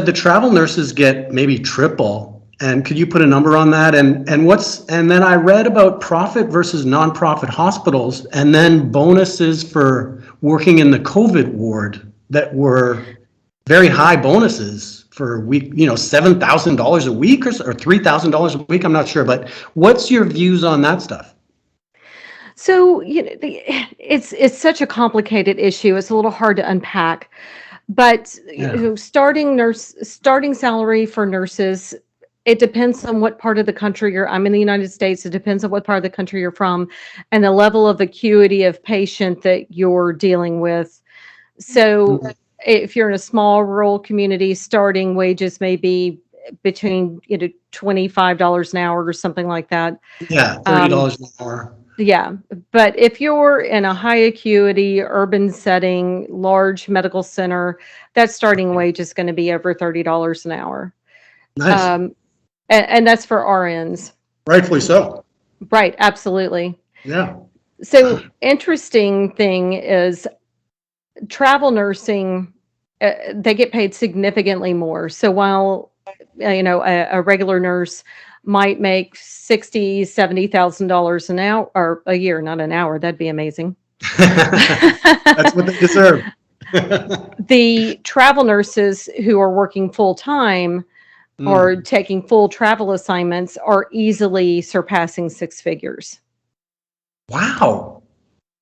the travel nurses get maybe triple. And could you put a number on that? And then I read about profit versus nonprofit hospitals, and then bonuses for working in the COVID ward that were very high bonuses for a week, $7,000 a week or $3,000 a week. I'm not sure, but what's your views on that stuff? So, it's such a complicated issue. It's a little hard to unpack. But Yeah. starting salary for nurses, it depends on what part of the country I'm in the United States. It depends on what part of the country you're from and the level of acuity of patient that you're dealing with. So Mm, if you're in a small rural community, starting wages may be between, $25 an hour or something like that. yeah, Um, $30 an hour. yeah, but if you're in a high acuity urban setting, large medical center, that starting wage is going to be over $30 an hour. Nice. Um, and that's for RNs. Rightfully so. Right, absolutely. Yeah. So interesting thing is travel nursing, they get paid significantly more. So while a regular nurse might make 60, $70,000 an hour or a year, not an hour, that'd be amazing. That's what they deserve. The travel nurses who are working full time or Mm. taking full travel assignments are easily surpassing six figures. Wow.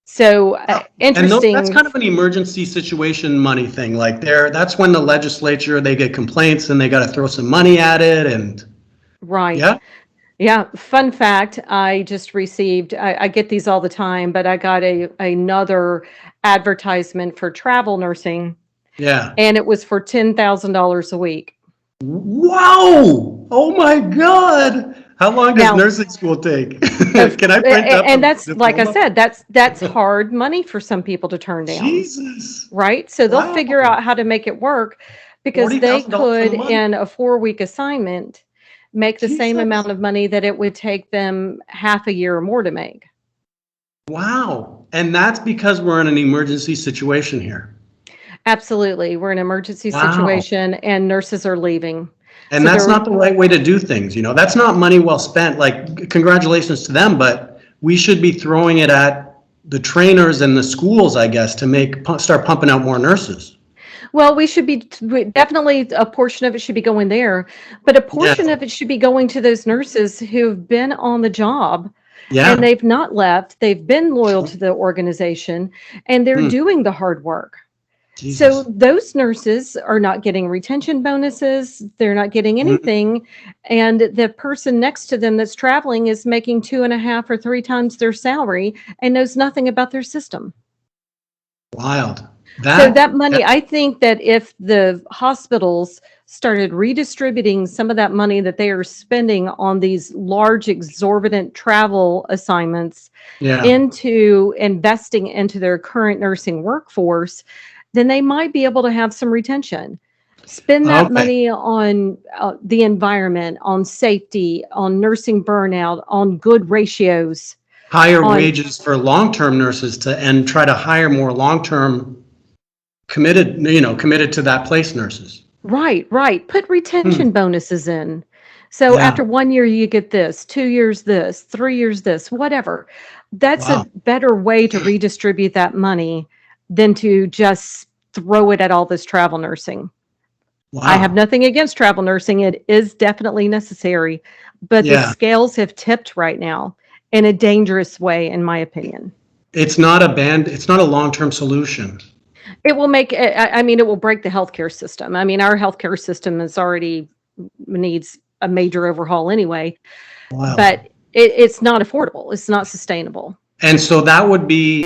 So And that's interesting. kind of an emergency situation money thing. Like that's when the legislature, they get complaints and they got to throw some money at it. And Right. yeah, Yeah, fun fact, I just received, I get these all the time, but I got another advertisement for travel nursing, yeah. and it was for $10,000 a week. Wow. Oh my God. How long does Now, nursing school take? of Can I print up and a that's like I diploma? said, that's hard money for some people to turn down, Jesus. right? So they'll figure Wow. out how to make it work because they $40,000 a could, month. in a 4-week assignment, make the same Jesus. amount of money that it would take them half a year or more to make. Wow. And that's because we're in an emergency situation here. Absolutely. We're in an emergency Wow. situation and nurses are leaving. And So that's they're not the right way to do things. That's not money well spent. Like, congratulations to them, but we should be throwing it at the trainers and the schools, I guess, to start pumping out more nurses. well, we should be definitely a portion of it should be going there, but a Yeah. portion of it should be going to those nurses who've been on the job and Yeah. they've not left. They've been loyal to the organization and they're Hmm. doing the hard work. So Jesus. those nurses are not getting retention bonuses, they're not getting Mm. anything, and the person next to them that's traveling is making 2.5 or 3 times their salary and knows nothing about their system. Wild. So That, that money, I think that if the hospitals started redistributing some of that money that they are spending on these large exorbitant travel assignments yeah. into investing into their current nursing workforce, then they might be able to have some retention. Spend that Okay. money on the environment, on safety, on nursing burnout, on good ratios, Higher on wages for long-term nurses and try to hire more long-term committed to that place nurses. right, right. Put Hmm. retention bonuses in. So Yeah. after 1 year, you get this, 2 years, this, 3 years, this, whatever. That's a Wow. better way to redistribute that money than to just throw it at all this travel nursing. I have Wow. nothing against travel nursing. It is definitely necessary, but the Yeah. scales have tipped right now in a dangerous way, in my opinion. It's not a long-term solution. It will make, I mean, it will break the healthcare system. I mean, our healthcare system is already needs a major overhaul anyway, Wild. but it's not affordable. It's not sustainable. And so that would be